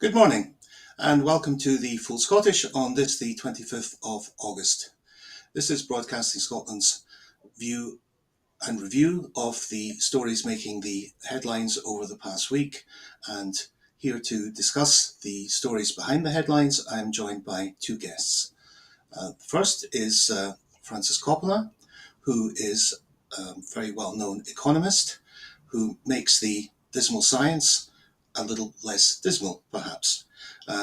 Good morning and welcome to the Full Scottish on this, the 25th of August. This is Broadcasting Scotland's view and review of the stories making the headlines over the past week. And here to discuss the stories behind the headlines, I'm joined by two guests. First is Francis Coppola, who is a very well-known economist who makes the dismal science a little less dismal, perhaps.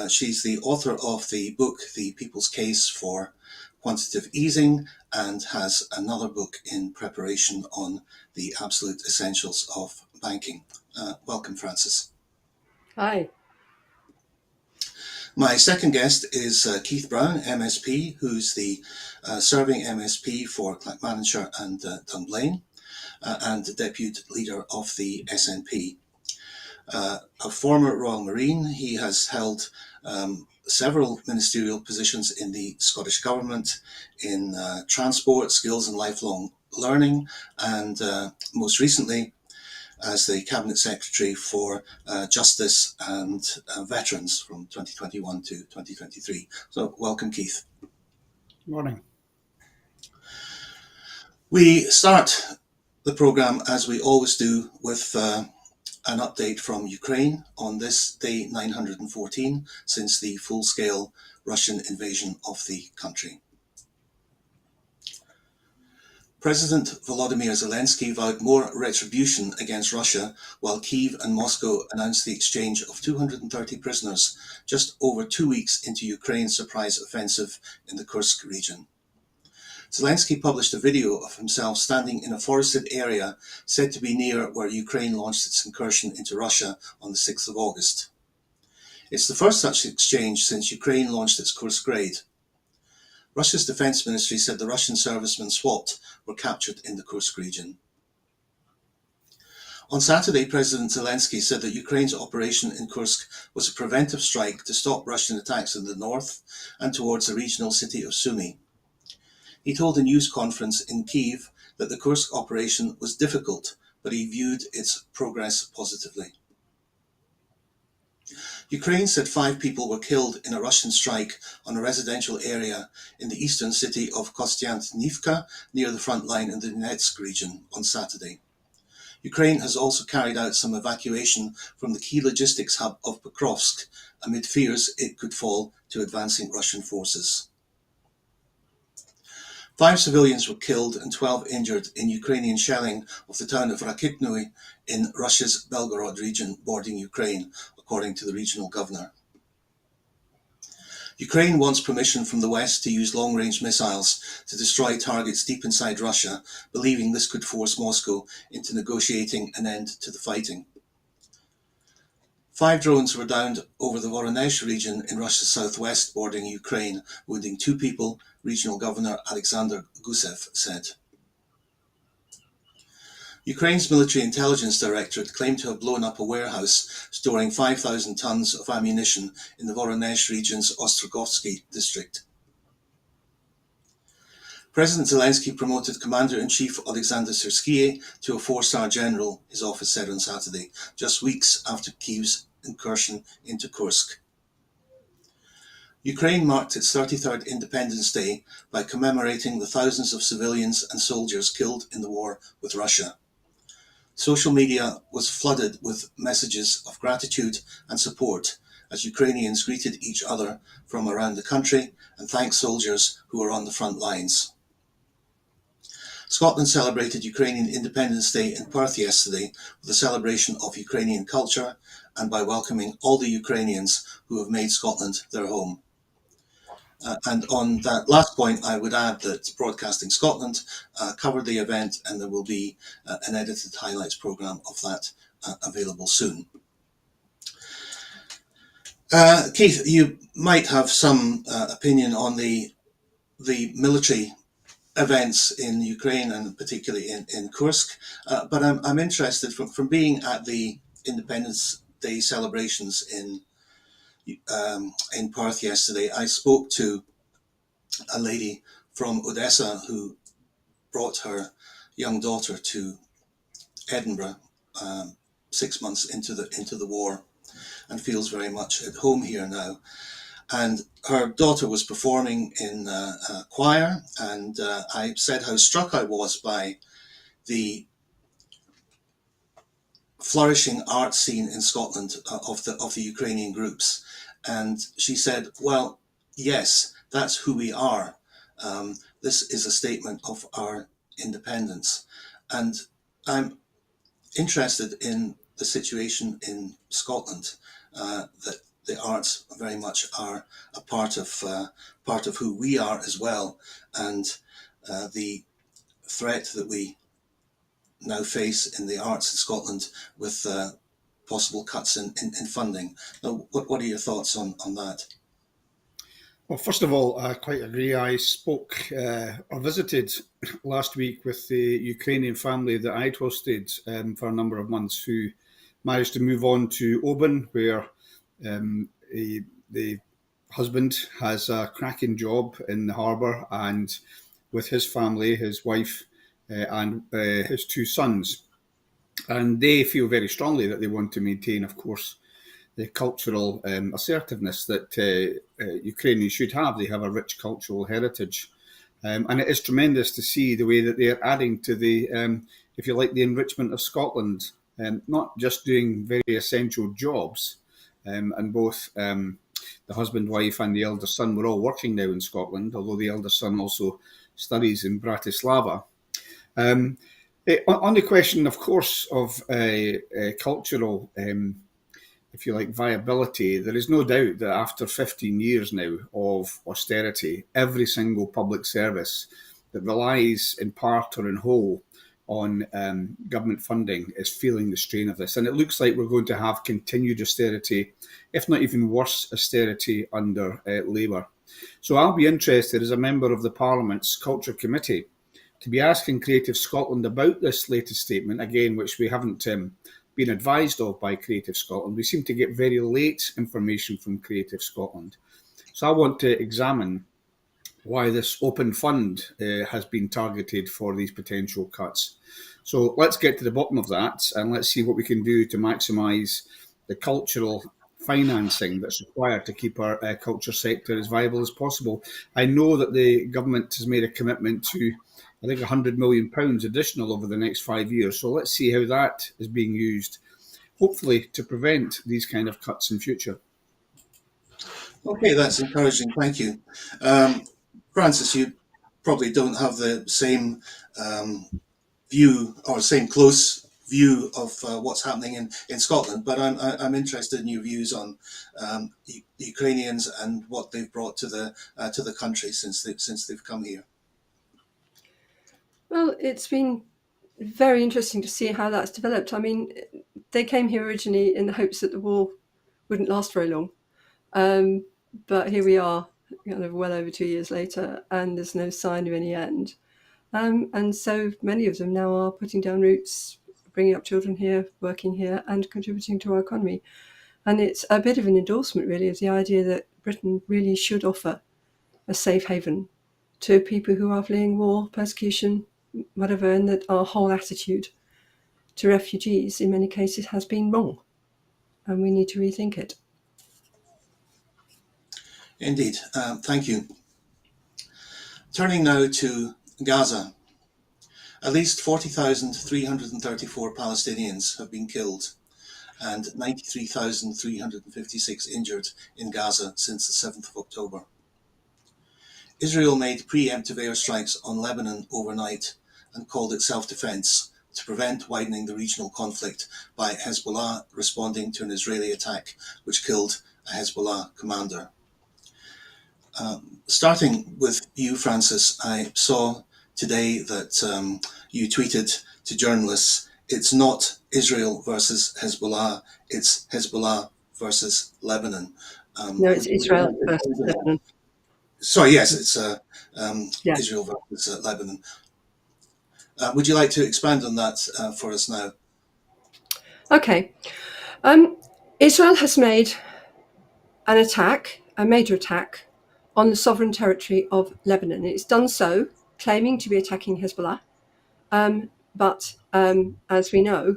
She's the author of the book, The People's Case for Quantitative Easing, and has another book in preparation on the absolute essentials of banking. Welcome, Francis. Hi. My second guest is Keith Brown, MSP, who's the serving MSP for Clackmannanshire and Dunblane, and the deputy leader of the SNP. A former Royal Marine, he has held several ministerial positions in the Scottish Government in transport, skills and lifelong learning, and most recently as the Cabinet Secretary for Justice and Veterans from 2021 to 2023. So welcome, Keith. Morning. We start the programme, as we always do, with an update from Ukraine on this day 914 since the full-scale Russian invasion of the country. President Volodymyr Zelensky vowed more retribution against Russia, while Kyiv and Moscow announced the exchange of 230 prisoners just over 2 weeks into Ukraine's surprise offensive in the Kursk region. Zelensky published a video of himself standing in a forested area said to be near where Ukraine launched its incursion into Russia on the 6th of August. It's the first such exchange since Ukraine launched its Kursk raid. Russia's defense ministry said the Russian servicemen swapped were captured in the Kursk region. On Saturday, President Zelensky said that Ukraine's operation in Kursk was a preventive strike to stop Russian attacks in the north and towards the regional city of Sumy. He told a news conference in Kyiv that the Kursk operation was difficult, but he viewed its progress positively. Ukraine said 5 people were killed in a Russian strike on a residential area in the eastern city of Kostyantynivka near the front line in the Donetsk region on Saturday. Ukraine has also carried out some evacuation from the key logistics hub of Pokrovsk amid fears it could fall to advancing Russian forces. 5 civilians were killed and 12 injured in Ukrainian shelling of the town of Rakitnoy in Russia's Belgorod region bordering Ukraine, according to the regional governor. Ukraine wants permission from the West to use long-range missiles to destroy targets deep inside Russia, believing this could force Moscow into negotiating an end to the fighting. 5 drones were downed over the Voronezh region in Russia's southwest bordering Ukraine, wounding 2 people, Regional Governor Alexander Gusev said. Ukraine's military intelligence directorate claimed to have blown up a warehouse storing 5,000 tons of ammunition in the Voronezh region's Ostrogovsky district. President Zelensky promoted Commander-in-Chief Alexander Syrsky to a 4-star general, his office said on Saturday, just weeks after Kyiv's incursion into Kursk. Ukraine marked its 33rd Independence Day by commemorating the thousands of civilians and soldiers killed in the war with Russia. Social media was flooded with messages of gratitude and support as Ukrainians greeted each other from around the country and thanked soldiers who were on the front lines. Scotland celebrated Ukrainian Independence Day in Perth yesterday with a celebration of Ukrainian culture and by welcoming all the Ukrainians who have made Scotland their home. And on that last point, I would add that Broadcasting Scotland covered the event, and there will be an edited highlights programme of that available soon. Keith, you might have some opinion on the military events in Ukraine and particularly in Kursk, but I'm interested from being at the Independence Day celebrations in Perth yesterday. I spoke to a lady from Odessa who brought her young daughter to Edinburgh 6 months into the war, and feels very much at home here now. And her daughter was performing in a choir, and I said how struck I was by the flourishing art scene in Scotland of the Ukrainian groups. And she said, well, yes, that's who we are. This is a statement of our independence. And I'm interested in the situation in Scotland, that the arts very much are a part of who we are as well, and the threat that we now face in the arts in Scotland with possible cuts in funding. Now, what are your thoughts on that? Well, first of all, I quite agree. I spoke or visited last week with the Ukrainian family that I'd hosted for a number of months, who managed to move on to Oban, where the husband has a cracking job in the harbour, and with his family, his wife, and his two sons. And they feel very strongly that they want to maintain, of course, the cultural assertiveness that Ukrainians should have. They have a rich cultural heritage. And it is tremendous to see the way that they're adding to the, if you like, the enrichment of Scotland, not just doing very essential jobs. And both the husband, wife, and the elder son were all working now in Scotland, although the elder son also studies in Bratislava. On the question, of course, of cultural if you like, viability, there is no doubt that after 15 years now of austerity, every single public service that relies in part or in whole on government funding is feeling the strain of this. And it looks like we're going to have continued austerity, if not even worse austerity under Labour. So I'll be interested as a member of the Parliament's Culture Committee to be asking Creative Scotland about this latest statement, again, which we haven't been advised of by Creative Scotland. We seem to get very late information from Creative Scotland. So I want to examine why this open fund has been targeted for these potential cuts. So let's get to the bottom of that, and let's see what we can do to maximise the cultural financing that's required to keep our culture sector as viable as possible. I know that the government has made a commitment to, I think, £100 million additional over the next 5 years. So let's see how that is being used, hopefully to prevent these kind of cuts in future. Okay, that's encouraging. Thank you. Francis, you probably don't have the same view or same close view of what's happening in Scotland, but I'm interested in your views on Ukrainians and what they've brought to the country since they've come here. Well, it's been very interesting to see how that's developed. I mean, they came here originally in the hopes that the war wouldn't last very long, but here we are, well over 2 years later, and there's no sign of any end. And so many of them now are putting down roots, bringing up children here, working here, and contributing to our economy. And it's a bit of an endorsement, really, of the idea that Britain really should offer a safe haven to people who are fleeing war, persecution, whatever, and that our whole attitude to refugees in many cases has been wrong, and we need to rethink it. Indeed. Thank you. Turning now to Gaza. At least 40,334 Palestinians have been killed and 93,356 injured in Gaza since the 7th of October. Israel made preemptive airstrikes on Lebanon overnight and called it self-defense to prevent widening the regional conflict by Hezbollah responding to an Israeli attack which killed a Hezbollah commander. Starting with you, Francis, I saw today that you tweeted to journalists, it's not Israel versus Hezbollah, it's Hezbollah versus Lebanon. No, it's Israel versus Lebanon. Sorry, yes, it's Israel versus Lebanon. Would you like to expand on that for us now? Okay. Israel has made an attack, a major attack, on the sovereign territory of Lebanon. It's done so claiming to be attacking Hezbollah, but as we know,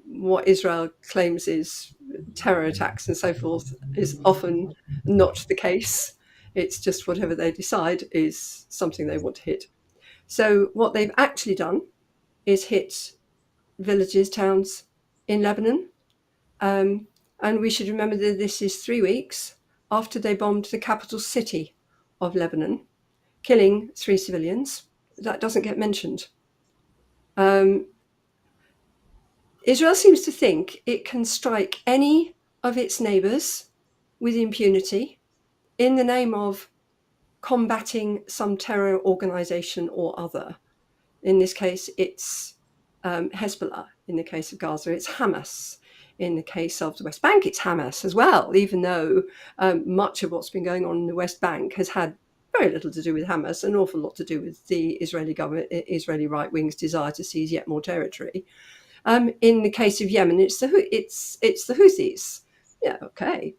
what Israel claims is terror attacks and so forth is often not the case. It's just whatever they decide is something they want to hit. So what they've actually done is hit villages, towns in Lebanon. And we should remember that this is 3 weeks after they bombed the capital city of Lebanon, killing 3 civilians. That doesn't get mentioned. Israel seems to think it can strike any of its neighbours with impunity in the name of combating some terror organisation or other. In this case, it's Hezbollah. In the case of Gaza, it's Hamas. In the case of the West Bank, it's Hamas as well, even though much of what's been going on in the West Bank has had very little to do with Hamas, an awful lot to do with the Israeli government, Israeli right wing's desire to seize yet more territory. In the case of Yemen, it's the Houthis. Yeah, okay.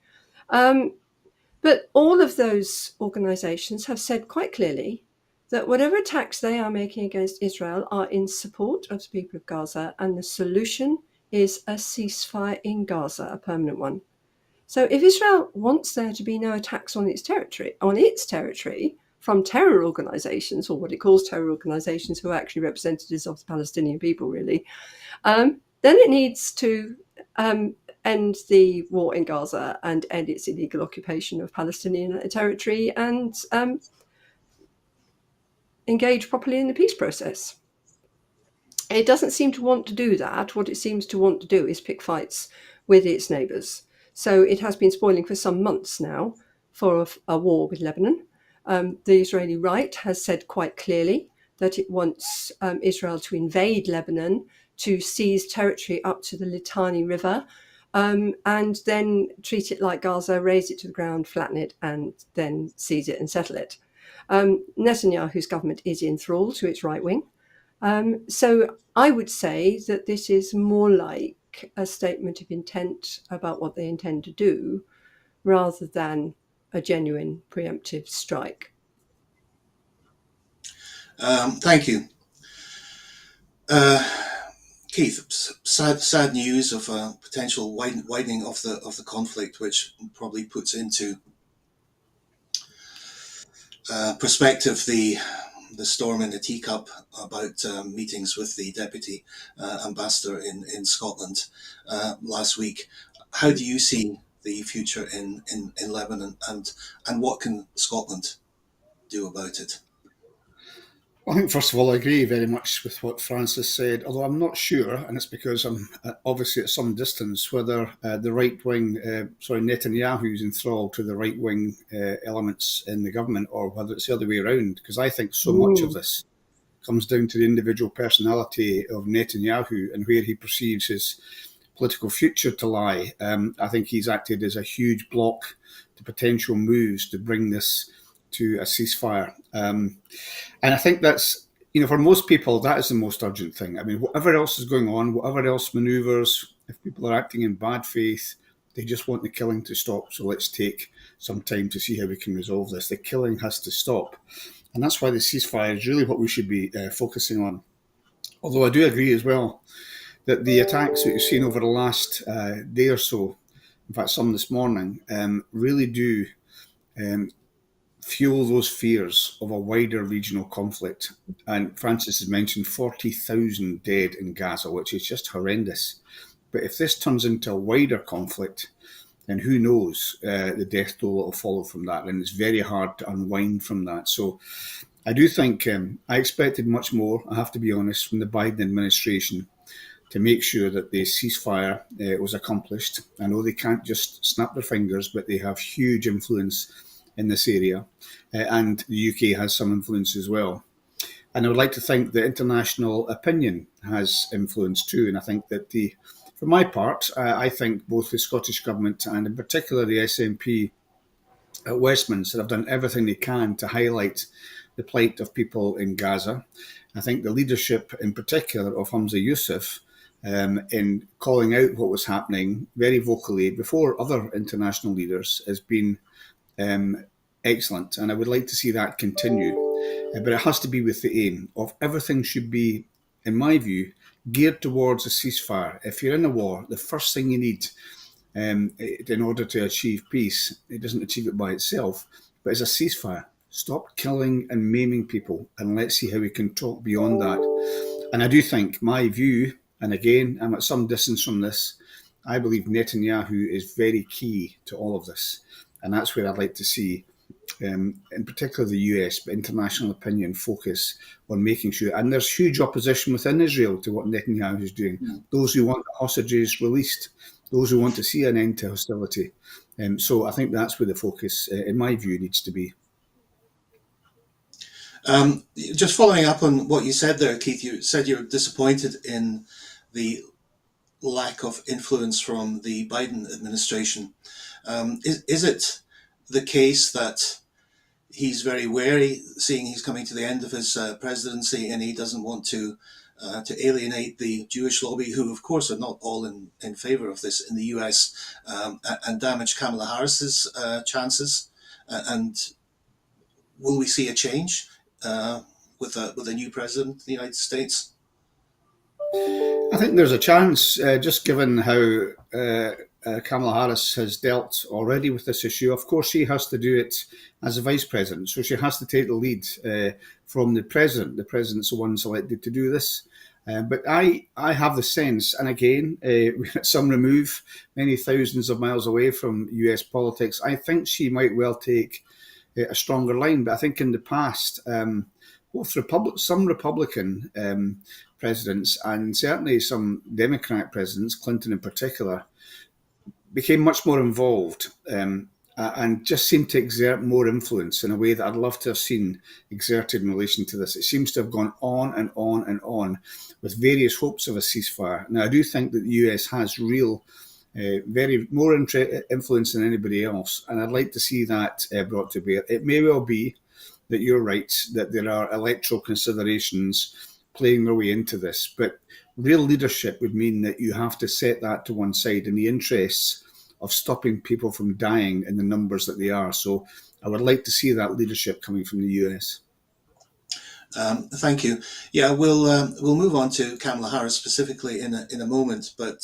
But all of those organisations have said quite clearly that whatever attacks they are making against Israel are in support of the people of Gaza, and the solution is a ceasefire in Gaza, a permanent one. So if Israel wants there to be no attacks on its territory from terror organisations, or what it calls terror organisations, who are actually representatives of the Palestinian people, really, then it needs to end the war in Gaza and end its illegal occupation of Palestinian territory and engage properly in the peace process. It doesn't seem to want to do that. What it seems to want to do is pick fights with its neighbours. So it has been spoiling for some months now for a war with Lebanon. The Israeli right has said quite clearly that it wants Israel to invade Lebanon, to seize territory up to the Litani River, and then treat it like Gaza, raise it to the ground, flatten it, and then seize it and settle it. Netanyahu's government is in thrall to its right wing. So I would say that this is more like a statement of intent about what they intend to do, rather than a genuine preemptive strike. Thank you. Keith, sad news of a potential widening of the conflict, which probably puts into perspective the storm in the teacup about meetings with the deputy ambassador in Scotland last week. How do you see the future in Lebanon, and what can Scotland do about it? I think, first of all, I agree very much with what Francis said, although I'm not sure, and it's because I'm obviously at some distance, whether the right-wing, Netanyahu is enthralled to the right-wing elements in the government, or whether it's the other way around, because I think so much of this comes down to the individual personality of Netanyahu and where he perceives his political future to lie. I think he's acted as a huge block to potential moves to bring this to a ceasefire. And I think that's, for most people, that is the most urgent thing. I mean, whatever else is going on, whatever else manoeuvres, if people are acting in bad faith, they just want the killing to stop. So let's take some time to see how we can resolve this. The killing has to stop. And that's why the ceasefire is really what we should be focusing on. Although I do agree as well that the attacks that you've seen over the last day or so, in fact, some this morning, really do fuel those fears of a wider regional conflict. And Francis has mentioned 40,000 dead in Gaza, which is just horrendous. But if this turns into a wider conflict, then who knows the death toll that will follow from that. And it's very hard to unwind from that. So I do think I expected much more, I have to be honest, from the Biden administration to make sure that the ceasefire was accomplished. I know they can't just snap their fingers, but they have huge influence in this area, and the UK has some influence as well. And I would like to think that international opinion has influence too. And I think that for my part, I think both the Scottish Government and in particular the SNP at Westminster have done everything they can to highlight the plight of people in Gaza. I think the leadership in particular of Humza Yousaf in calling out what was happening very vocally before other international leaders has been excellent, and I would like to see that continue. But it has to be with the aim of everything should be, in my view, geared towards a ceasefire. If you're in a war, the first thing you need in order to achieve peace. It doesn't achieve it by itself, but as a ceasefire. Stop killing and maiming people, and let's see how we can talk beyond that. And I do think my view, and again, I'm at some distance from this, I believe Netanyahu is very key to all of this. And that's where I'd like to see, in particular the US, but international opinion focus on making sure. And there's huge opposition within Israel to what Netanyahu is doing. Those who want the hostages released, those who want to see an end to hostility. So I think that's where the focus, in my view, needs to be. Just following up on what you said there, Keith, you said you're disappointed in the lack of influence from the Biden administration. Is it the case that he's very wary, seeing he's coming to the end of his presidency, and he doesn't want to alienate the Jewish lobby, who of course are not all in favor of this in the US, and damage Kamala Harris's chances? And will we see a change with a new president of the United States? I think there's a chance, just given how Kamala Harris has dealt already with this issue. Of course, she has to do it as a vice president, so she has to take the lead from the president. The president's the one selected to do this. But I have the sense, and again, we're at some remove, many thousands of miles away from US politics, I think she might well take a stronger line. But I think in the past, both some Republican presidents and certainly some Democrat presidents, Clinton in particular, became much more involved and just seemed to exert more influence in a way that I'd love to have seen exerted in relation to this. It seems to have gone on and on and on with various hopes of a ceasefire. Now, I do think that the US has real, very more influence than anybody else, and I'd like to see that brought to bear. It may well be that you're right, that there are electoral considerations playing their way into this, but real leadership would mean that you have to set that to one side in the interests of stopping people from dying in the numbers that they are. So I would like to see that leadership coming from the US. Thank you. Yeah, we'll move on to Kamala Harris specifically in a moment. But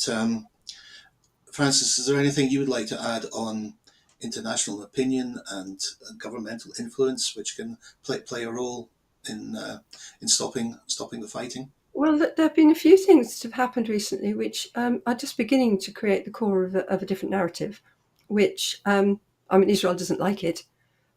Francis, is there anything you would like to add on international opinion and governmental influence, which can play a role in stopping the fighting? Well, there have been a few things that have happened recently which are just beginning to create the core of a different narrative, which, Israel doesn't like it,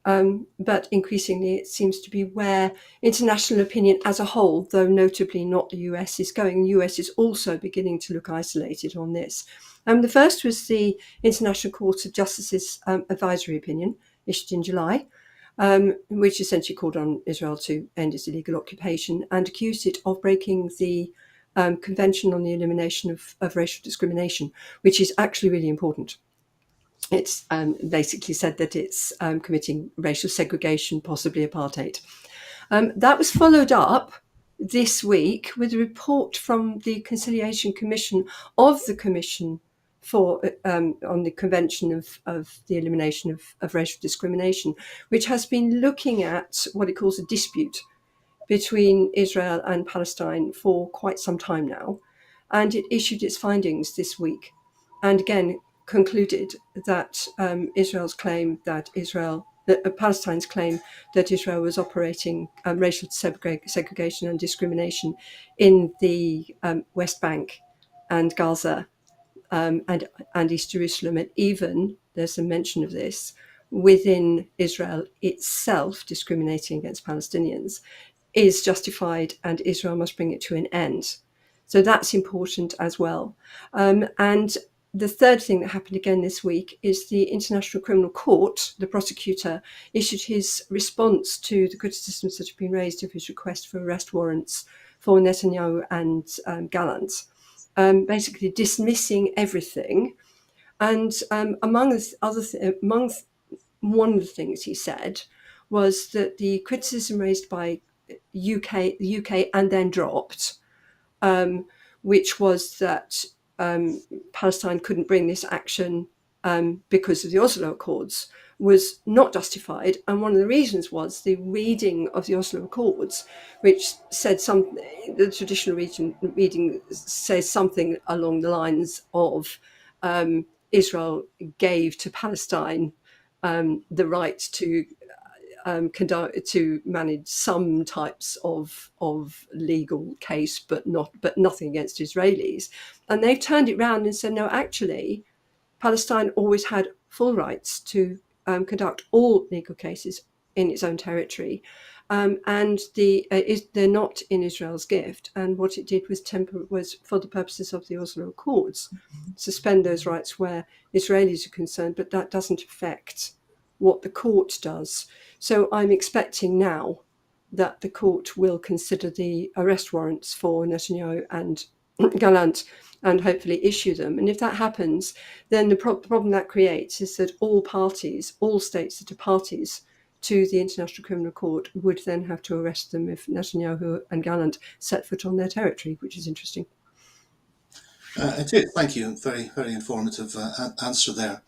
but increasingly it seems to be where international opinion as a whole, though notably not the US, is going. The US is also beginning to look isolated on this. The first was the International Court of Justice's advisory opinion issued in July, which essentially called on Israel to end its illegal occupation and accused it of breaking the Convention on the Elimination of Racial Discrimination, which is actually really important. It's basically said that it's committing racial segregation, possibly apartheid. That was followed up this week with a report from the Conciliation Commission of the Commission for on the Convention of the Elimination of Racial Discrimination, which has been looking at what it calls a dispute between Israel and Palestine for quite some time now. And it issued its findings this week. And again, concluded that Palestine's claim that Israel was operating racial segregation and discrimination in the West Bank and Gaza and East Jerusalem, and even there's a mention of this within Israel itself discriminating against Palestinians, is justified, and Israel must bring it to an end. So that's important as well. And the third thing that happened again this week is the International Criminal Court, the prosecutor, issued his response to the criticisms that have been raised of his request for arrest warrants for Netanyahu and Gallant, basically dismissing everything. And among one of the things he said was that the criticism raised by the UK and then dropped, which was that Palestine couldn't bring this action because of the Oslo Accords, was not justified. And one of the reasons was the reading of the Oslo Accords, which said the traditional reading says something along the lines of Israel gave to Palestine the right to manage some types of legal case, but nothing against Israelis. And they've turned it around and said, no, actually, Palestine always had full rights to conduct all legal cases in its own territory, and they're not in Israel's gift. And what it did was for the purposes of the Oslo Accords, suspend those rights where Israelis are concerned, but that doesn't affect what the court does. So I'm expecting now that the court will consider the arrest warrants for Netanyahu and Gallant and hopefully issue them. And if that happens, then the problem that creates is that all states that are parties to the International Criminal Court would then have to arrest them if Netanyahu and Gallant set foot on their territory, which is interesting. It is. Thank you. Very, very informative answer there.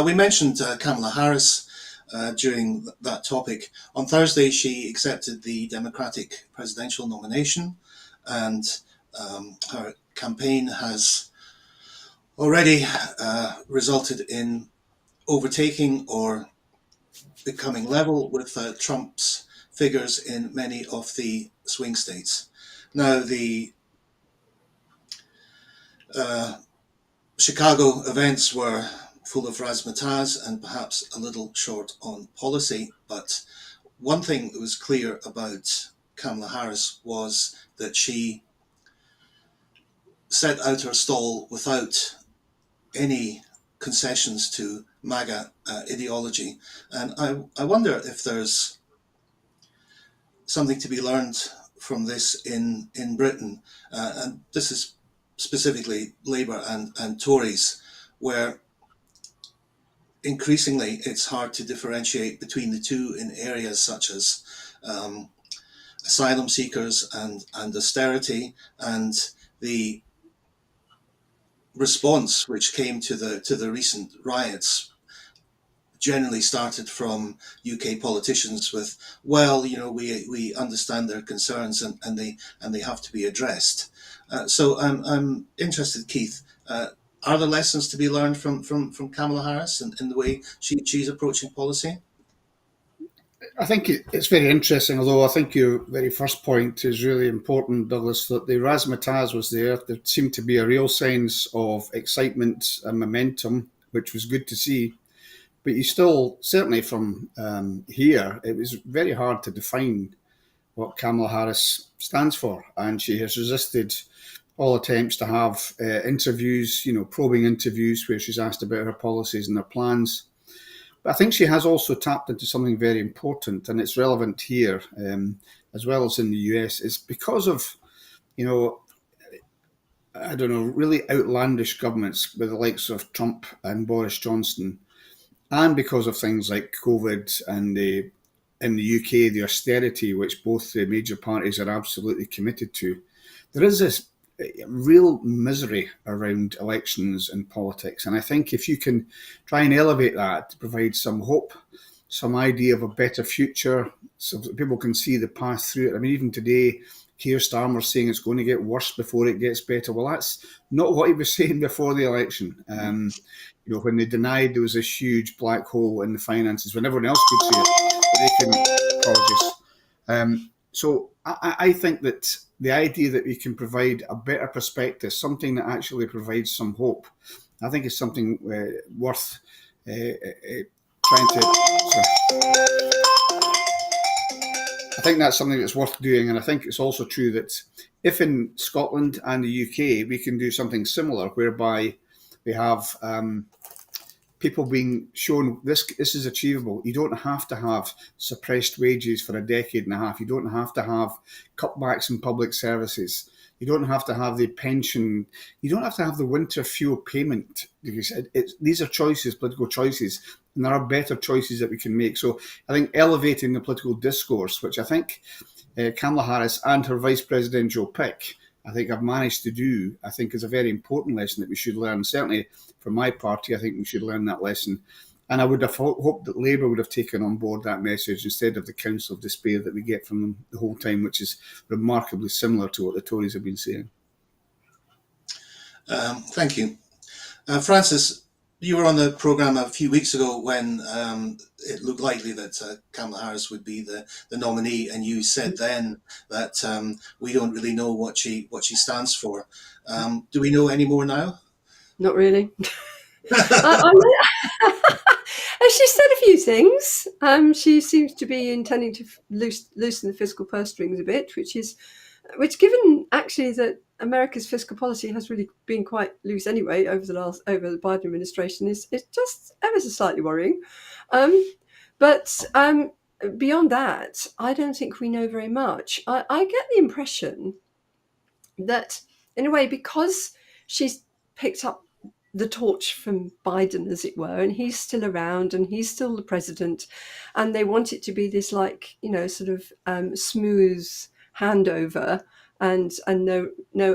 We mentioned Kamala Harris during that topic. On Thursday, she accepted the Democratic presidential nomination, and her campaign has already resulted in overtaking or becoming level with Trump's figures in many of the swing states. Now, the Chicago events were full of razzmatazz and perhaps a little short on policy, but one thing that was clear about Kamala Harris was that she set out her stall without any concessions to MAGA ideology. And I wonder if there's something to be learned from this in Britain, and this is specifically Labour and Tories, where increasingly it's hard to differentiate between the two in areas such as asylum seekers and austerity, and the response which came to the recent riots generally started from UK politicians with, well, you know, we understand their concerns and they have to be addressed. So I'm interested, Keith. Are there lessons to be learned from Kamala Harris and in the way she's approaching policy? I think it's very interesting, although I think your very first point is really important, Douglas, that the razzmatazz was there. There seemed to be a real sense of excitement and momentum, which was good to see. But you still, certainly from here, it was very hard to define what Kamala Harris stands for. And she has resisted all attempts to have interviews, probing interviews where she's asked about her policies and her plans. But I think she has also tapped into something very important, and it's relevant here as well as in the US. It's because of, really outlandish governments with the likes of Trump and Boris Johnson, and because of things like COVID and in the UK, the austerity, which both the major parties are absolutely committed to. There is this real misery around elections and politics. And I think if you can try and elevate that to provide some hope, some idea of a better future, so that people can see the path through it. I mean, even today, Keir Starmer's saying it's going to get worse before it gets better. Well, that's not what he was saying before the election. When they denied there was this huge black hole in the finances, when everyone else could see it, but they couldn't. Apologies. So I think that the idea that we can provide a better perspective, something that actually provides some hope, I think is something worth trying to. I think that's something that's worth doing, and I think it's also true that if in Scotland and the UK we can do something similar, whereby we have people being shown this is achievable. You don't have to have suppressed wages for a decade and a half. You don't have to have cutbacks in public services. You don't have to have the pension. You don't have to have the winter fuel payment. These are choices, political choices, and there are better choices that we can make. So I think elevating the political discourse, which I think Kamala Harris and her vice presidential pick, I think have managed to do, I think is a very important lesson that we should learn. Certainly for my party, I think we should learn that lesson. And I would have hoped that Labour would have taken on board that message instead of the counsel of despair that we get from them the whole time, which is remarkably similar to what the Tories have been saying. Thank you. Francis, You were on the programme a few weeks ago when it looked likely that Kamala Harris would be the nominee, and you said then that we don't really know what she stands for. Do we know any more now? Not really. She said a few things. She seems to be intending to loosen the fiscal purse strings a bit, which given actually that America's fiscal policy has really been quite loose anyway over the Biden administration, is just ever so slightly worrying. But beyond that, I don't think we know very much. I get the impression that, in a way, because she's picked up the torch from Biden, as it were, and he's still around and he's still the president, and they want it to be this, like, sort of smooth handover and no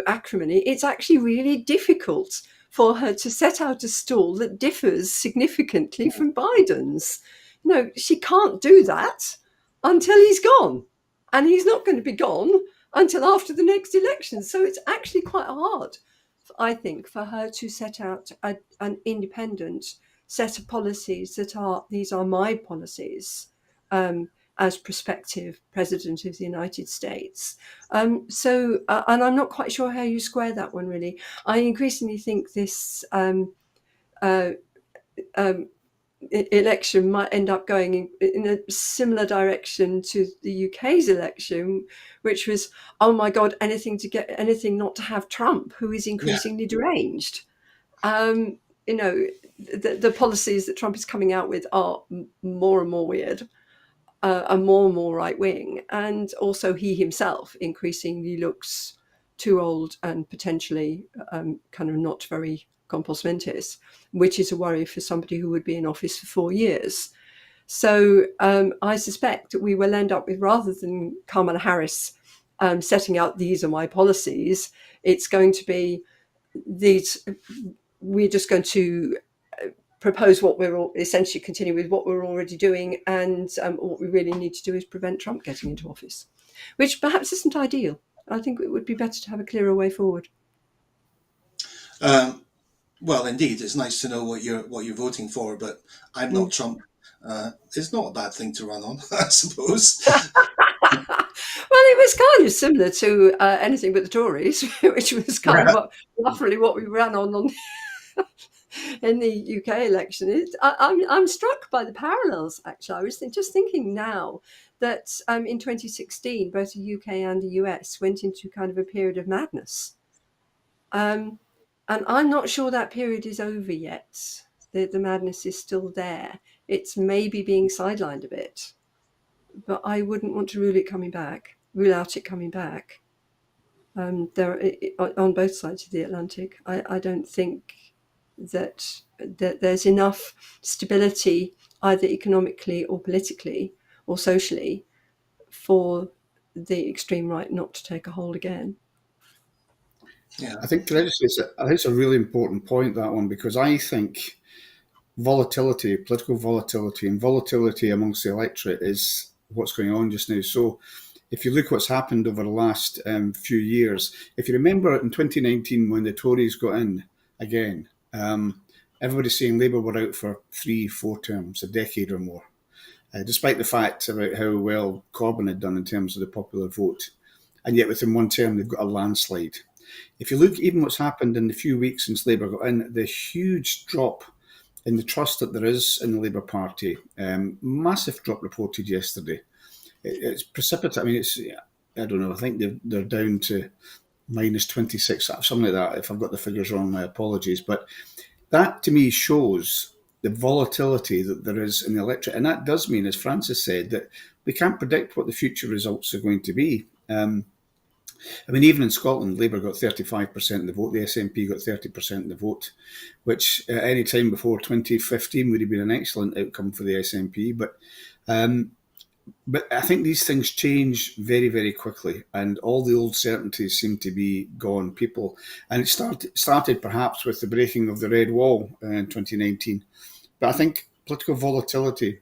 acrimony. It's actually really difficult for her to set out a stall that differs significantly from Biden's. She can't do that until he's gone, and he's not going to be gone until after the next election. So it's actually quite hard, I think, for her to set out an independent set of policies these are my policies as prospective president of the United States. And I'm not quite sure how you square that one, really. I increasingly think this election might end up going in a similar direction to the UK's election, which was, oh my God, anything not to have Trump, who is increasingly deranged. The policies that Trump is coming out with are more and more weird, and more right wing, and also he himself increasingly looks too old and potentially kind of not very compos mentis, which is a worry for somebody who would be in office for 4 years. So I suspect that we will end up with, rather than Kamala Harris setting out these are my policies, it's going to be we're just going to propose what we're all essentially continue with what we're already doing, and what we really need to do is prevent Trump getting into office, which perhaps isn't ideal. I think it would be better to have a clearer way forward. Well, indeed, it's nice to know what you're voting for, but I'm not Trump. It's not a bad thing to run on, I suppose. Well, it was kind of similar to anything but the Tories, which was kind of roughly what we ran on in the UK election. I'm struck by the parallels, actually. I was just thinking now that in 2016, both the UK and the US went into kind of a period of madness. And I'm not sure that period is over yet. The madness is still there. It's maybe being sidelined a bit, but I wouldn't want to rule out it coming back. There, on both sides of the Atlantic, I don't think that there's enough stability, either economically or politically or socially, for the extreme right not to take a hold again. Yeah, I think it's a really important point, that one, because I think volatility, political volatility, and volatility amongst the electorate is what's going on just now. So if you look what's happened over the last few years, if you remember in 2019 when the Tories got in again, everybody's saying Labour were out for 3-4 terms, a decade or more, despite the fact about how well Corbyn had done in terms of the popular vote. And yet within one term, they've got a landslide. If you look even what's happened in the few weeks since Labour got in, the huge drop in the trust that there is in the Labour Party, massive drop reported yesterday. It's precipitate. I mean, I don't know, I think they're down to minus 26, something like that. If I've got the figures wrong, my apologies. But that to me shows the volatility that there is in the electorate. And that does mean, as Francis said, that we can't predict what the future results are going to be. I mean, even in Scotland, Labour got 35% of the vote, the SNP got 30% of the vote, which at any time before 2015 would have been an excellent outcome for the SNP. But I think these things change very, very quickly, and all the old certainties seem to be gone. And it started perhaps with the breaking of the Red Wall in 2019. But I think political volatility,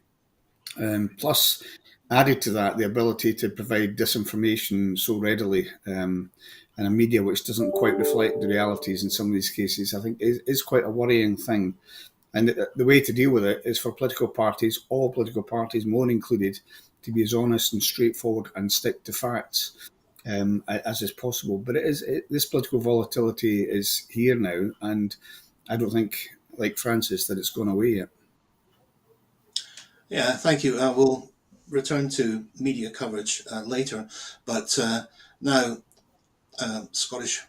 plus added to that, the ability to provide disinformation so readily, and a media which doesn't quite reflect the realities in some of these cases, I think is quite a worrying thing. And the way to deal with it is for political parties, all political parties, mine included, to be as honest and straightforward and stick to facts as is possible. But this political volatility is here now, and I don't think, like Francis, that it's gone away yet. Yeah, thank you. We'll return to media coverage later, but now Scottish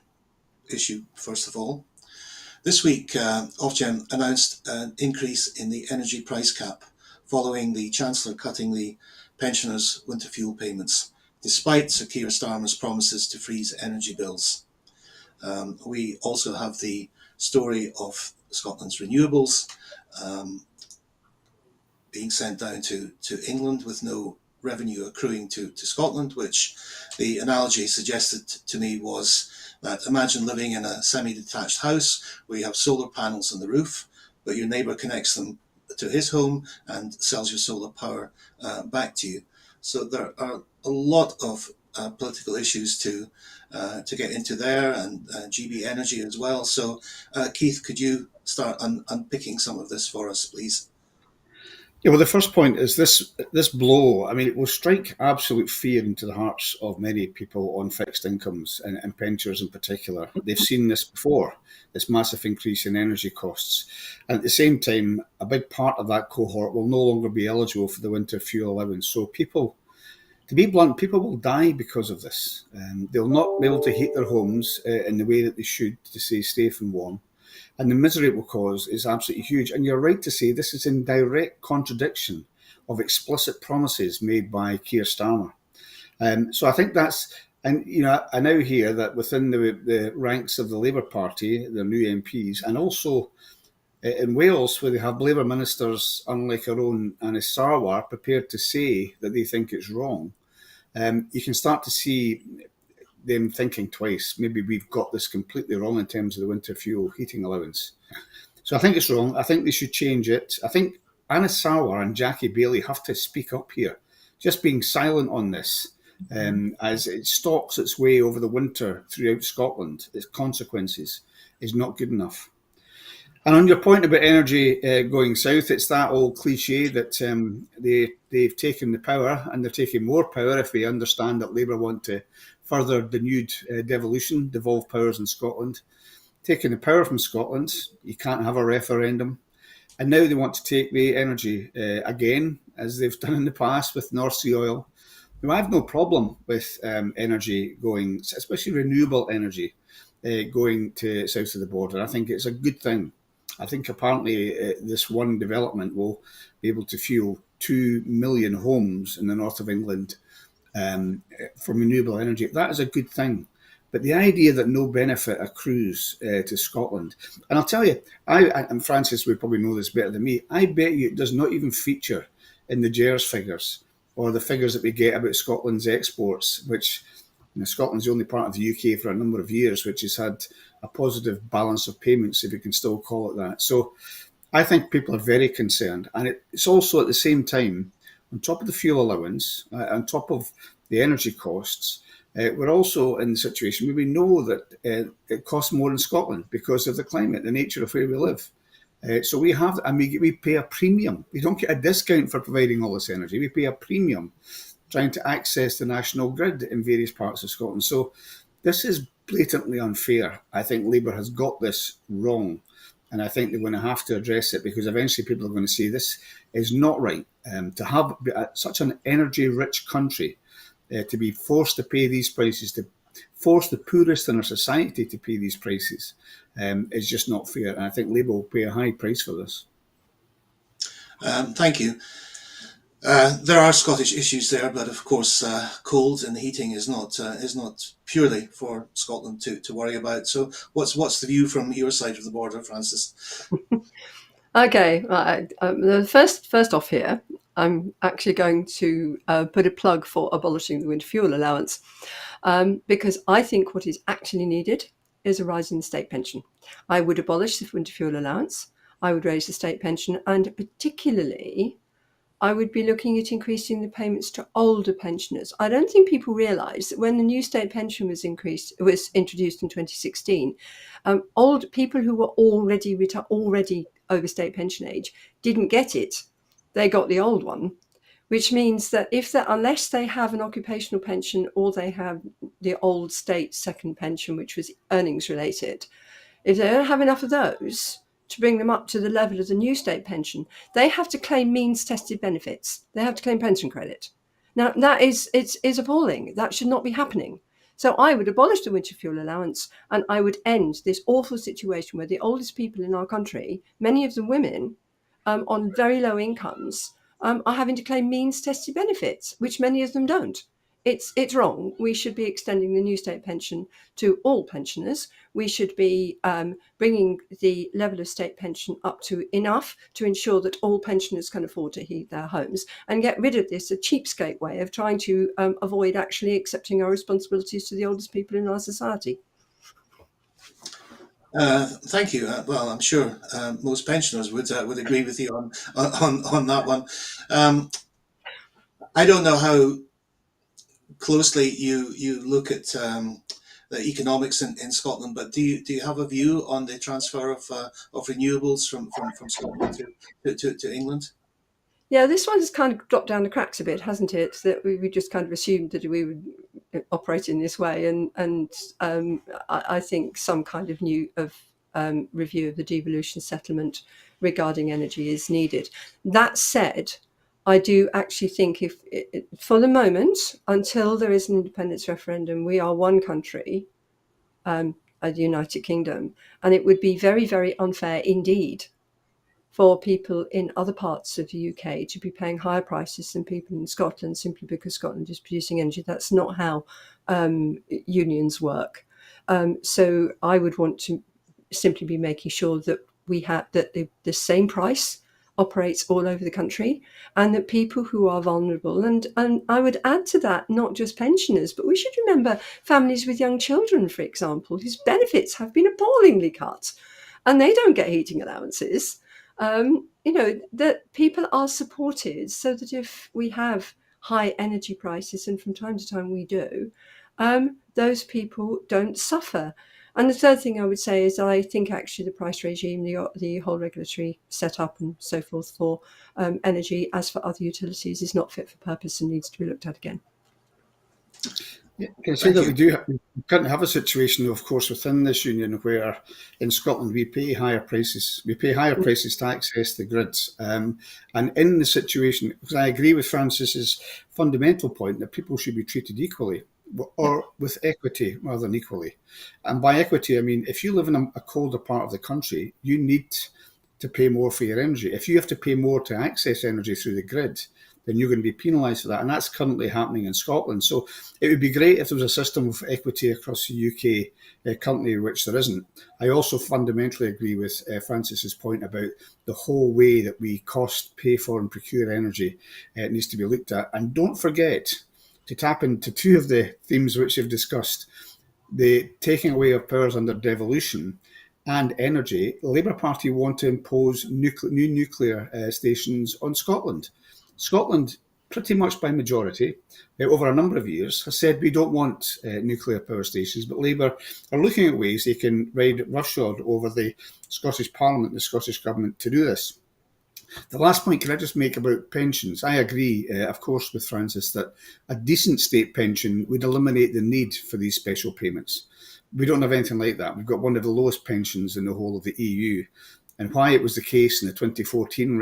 issue first of all. This week, Ofgem announced an increase in the energy price cap following the Chancellor cutting the pensioners' winter fuel payments, despite Sir Keir Starmer's promises to freeze energy bills. We also have the story of Scotland's renewables being sent down to England with no revenue accruing to Scotland, which the analogy suggested to me was that imagine living in a semi-detached house where you have solar panels on the roof, but your neighbour connects them to his home and sells your solar power back to you. So there are a lot of political issues to get into there, and GB Energy as well. So Keith, could you start unpicking some of this for us, please? Yeah, well, the first point is this blow. I mean, it will strike absolute fear into the hearts of many people on fixed incomes and pensioners in particular. They've seen this before, this massive increase in energy costs. And at the same time, a big part of that cohort will no longer be eligible for the winter fuel allowance. So people, to be blunt, people will die because of this. They'll not be able to heat their homes in the way that they should to stay safe and warm. And the misery it will cause is absolutely huge. And you're right to say this is in direct contradiction of explicit promises made by Keir Starmer. So I think that's, and I now hear that within the ranks of the Labour Party, the new MPs, and also in Wales, where they have Labour ministers, unlike our own Anis Sarwar, prepared to say that they think it's wrong, you can start to see them thinking twice. Maybe we've got this completely wrong in terms of the winter fuel heating allowance. So I think it's wrong. I think they should change it. I think Anis Sarwar and Jackie Baillie have to speak up here. Just being silent on this as it stalks its way over the winter throughout Scotland, its consequences, is not good enough. And on your point about energy going south, it's that old cliche that they've taken the power, and they're taking more power if they understand that Labour want to further denuded devolution, devolve powers in Scotland. Taking the power from Scotland, you can't have a referendum. And now they want to take the energy again, as they've done in the past with North Sea oil. Now, I have no problem with energy going, especially renewable energy, going to south of the border. I think it's a good thing. I think apparently this one development will be able to fuel 2 million homes in the north of England from renewable energy. That is a good thing. But the idea that no benefit accrues to Scotland, and I'll tell you, and Francis would probably know this better than me, I bet you it does not even feature in the GERS figures or the figures that we get about Scotland's exports, which Scotland's the only part of the UK for a number of years which has had a positive balance of payments, if you can still call it that. So I think people are very concerned. And it's also at the same time, on top of the fuel allowance, on top of the energy costs, we're also in the situation where we know that it costs more in Scotland because of the climate, the nature of where we live. So we have, and we pay a premium. We don't get a discount for providing all this energy. We pay a premium trying to access the national grid in various parts of Scotland. So this is blatantly unfair. I think Labour has got this wrong. And I think they're going to have to address it, because eventually people are going to say this is not right. To have such an energy-rich country to be forced to pay these prices, to force the poorest in our society to pay these prices, is just not fair. And I think Labour will pay a high price for this. Thank you. There are Scottish issues there, but of course, cold and heating is not purely for Scotland to worry about. So, what's the view from your side of the border, Francis? Okay, first off here, I'm actually going to put a plug for abolishing the winter fuel allowance, because I think what is actually needed is a rise in the state pension. I would abolish the winter fuel allowance. I would raise the state pension, and particularly I would be looking at increasing the payments to older pensioners. I don't think people realise that when the new state pension was introduced in 2016, old people who were already over state pension age didn't get it. They got the old one, which means that unless they have an occupational pension or they have the old state second pension, which was earnings related, if they don't have enough of those to bring them up to the level of the new state pension, they have to claim means tested benefits. They have to claim pension credit. Now, that is appalling. That should not be happening. So I would abolish the winter fuel allowance, and I would end this awful situation where the oldest people in our country, many of them women, on very low incomes, are having to claim means tested benefits, which many of them don't. It's wrong. We should be extending the new state pension to all pensioners. We should be bringing the level of state pension up to enough to ensure that all pensioners can afford to heat their homes, and get rid of this a cheapskate way of trying to avoid actually accepting our responsibilities to the oldest people in our society. Thank you. Well, I'm sure most pensioners would agree with you on that one. I don't know how closely you look at the economics in Scotland, but do you have a view on the transfer of renewables from Scotland to England? Yeah, this one has kind of dropped down the cracks a bit, hasn't it? That we just kind of assumed that we would operate in this way, and I think some kind of review of the devolution settlement regarding energy is needed. That said, I do actually think for the moment, until there is an independence referendum, we are one country, the United Kingdom, and it would be very, very unfair indeed for people in other parts of the UK to be paying higher prices than people in Scotland simply because Scotland is producing energy. That's not how unions work. So I would want to simply be making sure that the same price operates all over the country, and that people who are vulnerable, and I would add to that, not just pensioners, but we should remember families with young children, for example, whose benefits have been appallingly cut, and they don't get heating allowances. That people are supported so that if we have high energy prices, and from time to time we do, those people don't suffer. And the third thing I would say is I think actually the price regime, the whole regulatory setup and so forth for energy, as for other utilities, is not fit for purpose and needs to be looked at again. Yeah, I can say that we can't have a situation, of course, within this union where in Scotland we pay higher prices. We pay higher prices to access the grids. And in the situation, because I agree with Francis's fundamental point that people should be treated equally, or with equity rather than equally. And by equity, I mean, if you live in a colder part of the country, you need to pay more for your energy. If you have to pay more to access energy through the grid, then you're going to be penalised for that. And that's currently happening in Scotland. So it would be great if there was a system of equity across the UK, currently which there isn't. I also fundamentally agree with Francis's point about the whole way that we pay for and procure energy. It needs to be looked at. And don't forget to tap into two of the themes which you've discussed, the taking away of powers under devolution and energy. The Labour Party want to impose new nuclear stations on Scotland. Scotland, pretty much by majority, over a number of years, has said we don't want nuclear power stations, but Labour are looking at ways they can ride roughshod over the Scottish Parliament and the Scottish Government to do this. The last point, can I just make about pensions? I agree, of course, with Francis that a decent state pension would eliminate the need for these special payments. We don't have anything like that. We've got one of the lowest pensions in the whole of the EU. And why it was the case in the 2014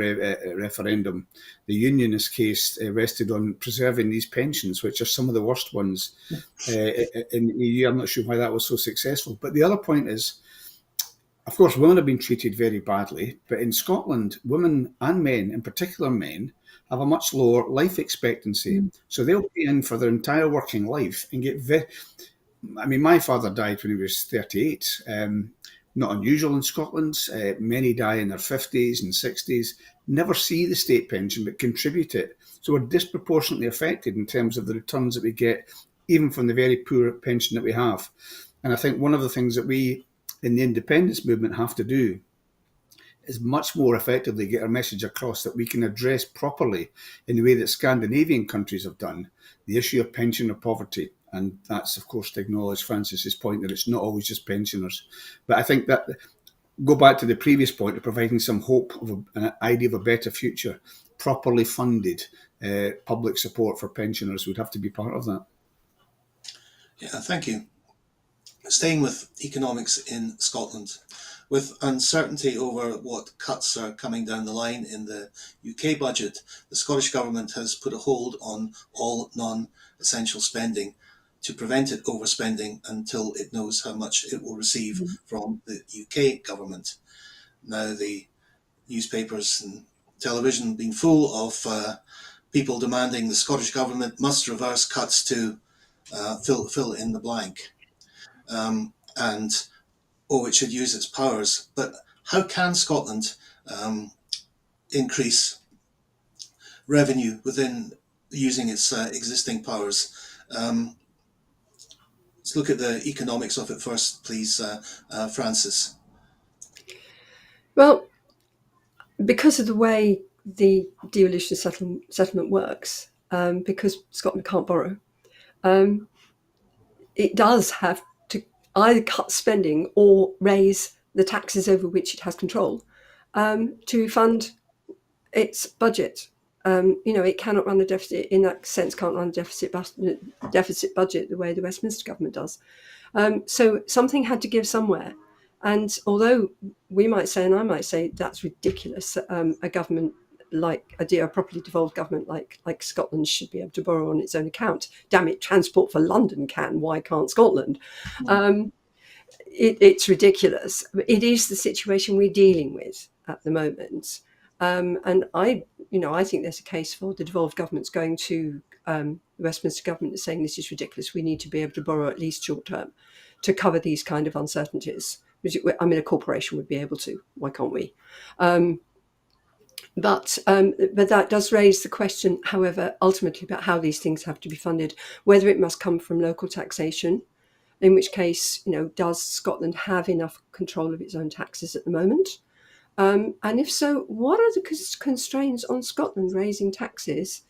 referendum, the unionist case rested on preserving these pensions, which are some of the worst ones in the EU. I'm not sure why that was so successful. But the other point is, of course, women have been treated very badly, but in Scotland, women and men, in particular men, have a much lower life expectancy. So they'll be in for their entire working life and get my father died when he was 38. Not unusual in Scotland. Many die in their 50s and 60s, never see the state pension, but contribute it. So we're disproportionately affected in terms of the returns that we get, even from the very poor pension that we have. And I think one of the things that we in the independence movement have to do is much more effectively get our message across that we can address properly, in the way that Scandinavian countries have done, the issue of pensioner poverty. And that's, of course, to acknowledge Francis's point that it's not always just pensioners. But I think that, go back to the previous point of providing some hope of an idea of a better future, properly funded public support for pensioners would have to be part of that. Yeah, thank you. Staying with economics in Scotland, with uncertainty over what cuts are coming down the line in the UK budget, the Scottish Government has put a hold on all non-essential spending to prevent it overspending until it knows how much it will receive from the UK government. Now, the newspapers and television have been full of people demanding the Scottish Government must reverse cuts to fill in the blank. And it should use its powers. But how can Scotland increase revenue within using its existing powers? Let's look at the economics of it first, please, Francis. Well, because of the way the devolution settlement works, because Scotland can't borrow, it does have to either cut spending or raise the taxes over which it has control to fund its budget. It cannot run a deficit, in that sense, can't run a deficit budget the way the Westminster government does. So something had to give somewhere. And although we might say, and I might say, that's ridiculous, a government like a properly devolved government like Scotland should be able to borrow on its own account. Damn it, Transport for London can. Why can't Scotland? It's ridiculous. It is the situation we're dealing with at the moment. And I think there's a case for the devolved governments going to the Westminster government and saying this is ridiculous. We need to be able to borrow at least short term to cover these kind of uncertainties. A corporation would be able to. Why can't we? But that does raise the question, however, ultimately about how these things have to be funded, whether it must come from local taxation, in which case, does Scotland have enough control of its own taxes at the moment? And if so, what are the constraints on Scotland raising taxes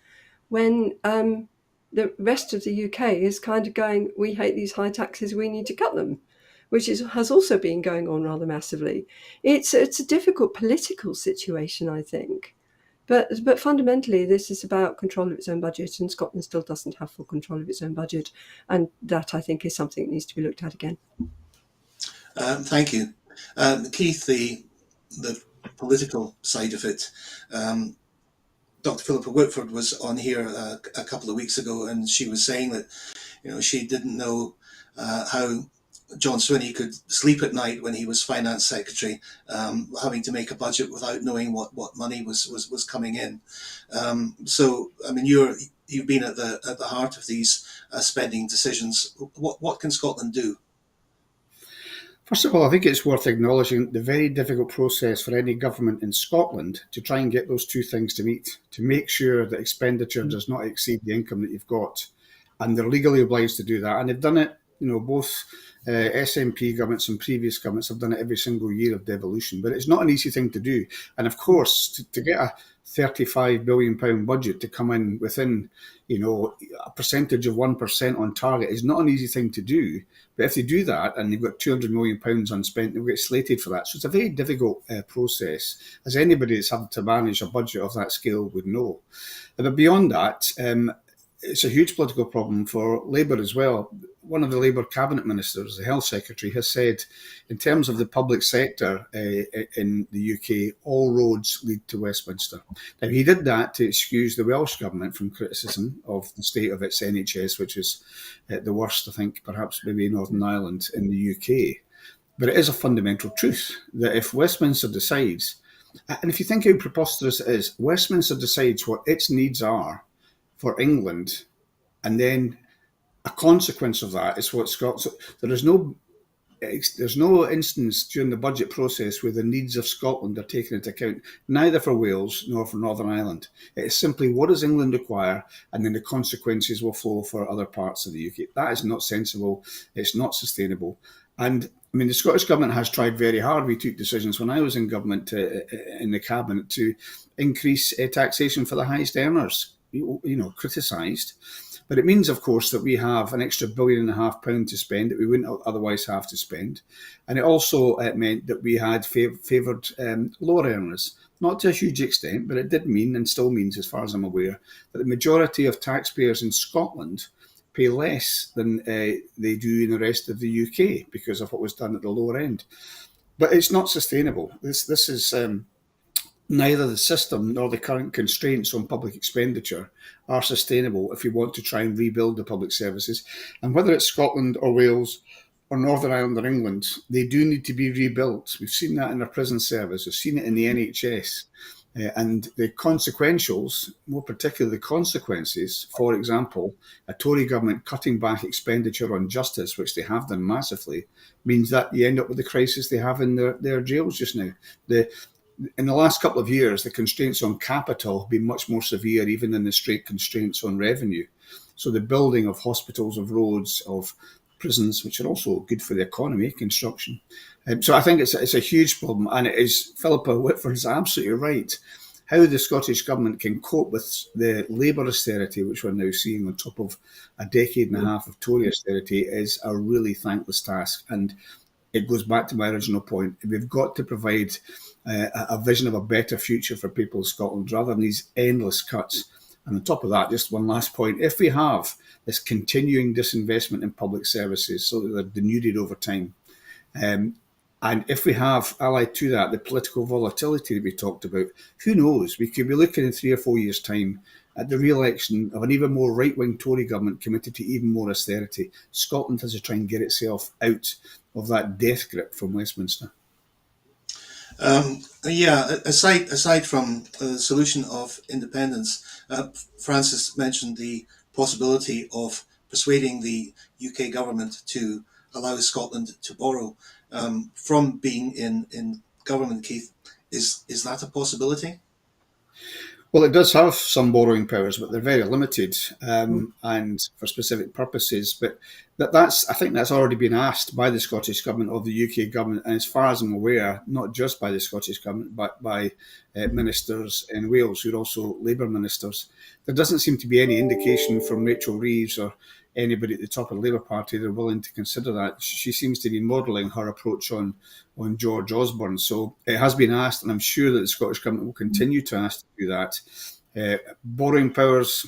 when the rest of the UK is kind of going, we hate these high taxes, we need to cut them, which has also been going on rather massively. It's a difficult political situation, I think. But fundamentally, this is about control of its own budget, and Scotland still doesn't have full control of its own budget. And that, I think, is something that needs to be looked at again. Thank you. Keith, the political side of it. Dr. Philippa Whitford was on here a couple of weeks ago, and she was saying that, she didn't know how John Swinney could sleep at night when he was finance secretary, having to make a budget without knowing what money was coming in. You've been at the heart of these spending decisions. What can Scotland do? First of all, I think it's worth acknowledging the very difficult process for any government in Scotland to try and get those two things to meet, to make sure that expenditure does not exceed the income that you've got. And they're legally obliged to do that. And they've done it, both SNP governments and previous governments have done it every single year of devolution. But it's not an easy thing to do. And of course, to get a £35 billion budget to come in within, a percentage of 1% on target is not an easy thing to do. But if they do that and they've got £200 million unspent, they'll get slated for that. So it's a very difficult process, as anybody that's had to manage a budget of that scale would know. But beyond that, it's a huge political problem for Labour as well. One of the Labour cabinet ministers, the health secretary, has said, in terms of the public sector in the UK, all roads lead to Westminster. Now, he did that to excuse the Welsh government from criticism of the state of its NHS, which is the worst, I think, perhaps maybe Northern Ireland in the UK. But it is a fundamental truth that if Westminster decides, and if you think how preposterous it is, Westminster decides what its needs are for England, and then a consequence of that is what Scotland. So there's no instance during the budget process where the needs of Scotland are taken into account, neither for Wales nor for Northern Ireland. It is simply what does England require, and then the consequences will flow for other parts of the UK. That is not sensible. It's not sustainable. And I mean, the Scottish Government has tried very hard. We took decisions when I was in government, in the Cabinet, to increase taxation for the highest earners, criticised. But it means, of course, that we have an extra £1.5 billion to spend that we wouldn't otherwise have to spend. And it also meant that we had favoured lower earners. Not to a huge extent, but it did mean, and still means, as far as I'm aware, that the majority of taxpayers in Scotland pay less than they do in the rest of the UK because of what was done at the lower end. But it's not sustainable. This is neither the system nor the current constraints on public expenditure are sustainable if we want to try and rebuild the public services. And whether it's Scotland or Wales or Northern Ireland or England, they do need to be rebuilt. We've seen that in our prison service. We've seen it in the NHS. And the consequentials, more particularly the consequences, for example, a Tory government cutting back expenditure on justice, which they have done massively, means that you end up with the crisis they have in their jails just now. In the last couple of years, the constraints on capital have been much more severe even than the straight constraints on revenue. So the building of hospitals, of roads, of prisons, which are also good for the economy, construction. So I think it's a huge problem, and it is, Philippa Whitford's absolutely right. How the Scottish Government can cope with the Labour austerity, which we're now seeing on top of a decade and a half of Tory austerity, is a really thankless task. And it goes back to my original point. We've got to provide a vision of a better future for people of Scotland rather than these endless cuts. And on top of that, just one last point, if we have this continuing disinvestment in public services so that they're denuded over time, and if we have, allied to that, the political volatility that we talked about, who knows, we could be looking in 3 or 4 years' time at the re-election of an even more right-wing Tory government committed to even more austerity. Scotland has to try and get itself out of that death grip from Westminster. Aside from the solution of independence, Francis mentioned the possibility of persuading the UK government to allow Scotland to borrow from being in government. Keith, is that a possibility? Well, it does have some borrowing powers, but they're very limited and for specific purposes. But I think that's already been asked by the Scottish Government of the UK Government. And as far as I'm aware, not just by the Scottish Government, but by ministers in Wales, who are also Labour ministers. There doesn't seem to be any indication from Rachel Reeves or anybody at the top of the Labour Party they're willing to consider that. She seems to be modelling her approach on George Osborne. So it has been asked, and I'm sure that the Scottish Government will continue to ask to do that. Borrowing powers,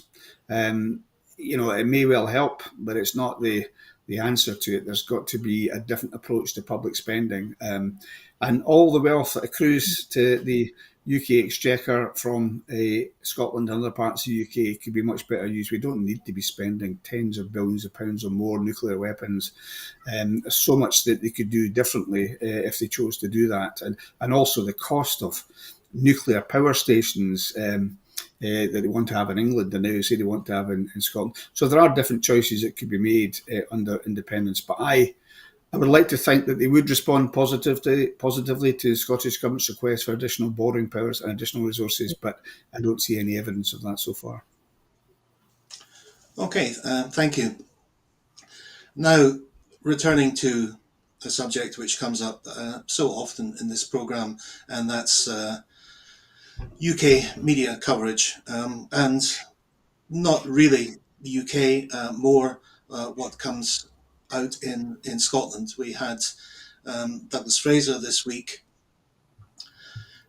it may well help, but it's not the answer to it. There's got to be a different approach to public spending. And all the wealth that accrues to the UK exchequer from Scotland and other parts of the UK could be much better used. We don't need to be spending tens of billions of pounds or more nuclear weapons. There's so much that they could do differently if they chose to do that. And also the cost of nuclear power stations that they want to have in England and now say they want to have in Scotland. So there are different choices that could be made under independence. But I would like to think that they would respond positively to the Scottish Government's request for additional borrowing powers and additional resources, but I don't see any evidence of that so far. Okay, thank you. Now, returning to a subject which comes up so often in this programme, and that's UK media coverage, and not really the UK, more what comes out in Scotland. We had Douglas Fraser this week,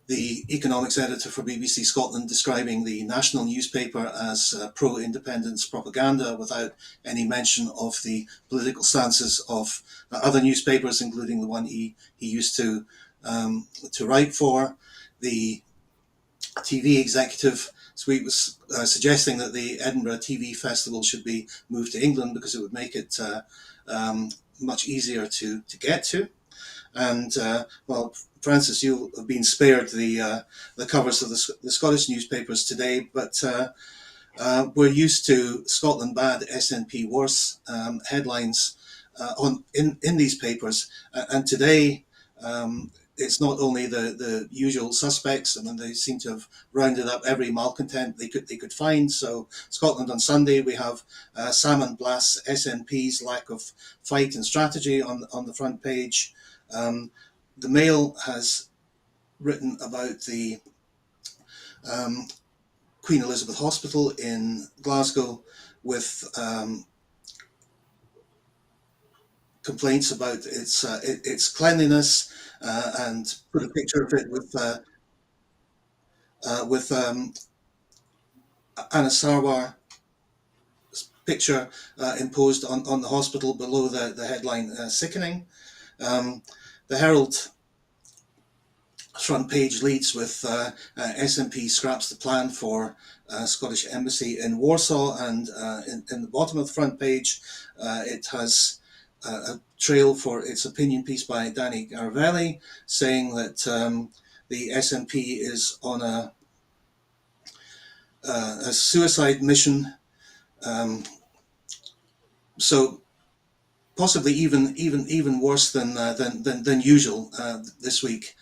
the economics editor for BBC Scotland, describing the national newspaper as pro-independence propaganda without any mention of the political stances of other newspapers, including the one he used to write for. The TV executive this week was suggesting that the Edinburgh TV Festival should be moved to England because it would make it much easier to get to. And Francis, you have been spared the covers of the Scottish newspapers today, but we're used to Scotland bad, SNP worse headlines in these papers. And today it's not only the usual suspects. I mean, they seem to have rounded up every malcontent they could find. So Scotland on Sunday, we have Salmon Blass SNP's lack of fight and strategy on the front page. The Mail has written about the Queen Elizabeth Hospital in Glasgow with complaints about its cleanliness, and put a picture of it with Anna Sarwar picture imposed on the hospital below the headline "Sickening." The Herald front page leads with SNP scraps the plan for Scottish embassy in Warsaw, and in the bottom of the front page it has a trail for its opinion piece by Danny Garavelli, saying that the SNP is on a suicide mission. So possibly even worse than usual this week.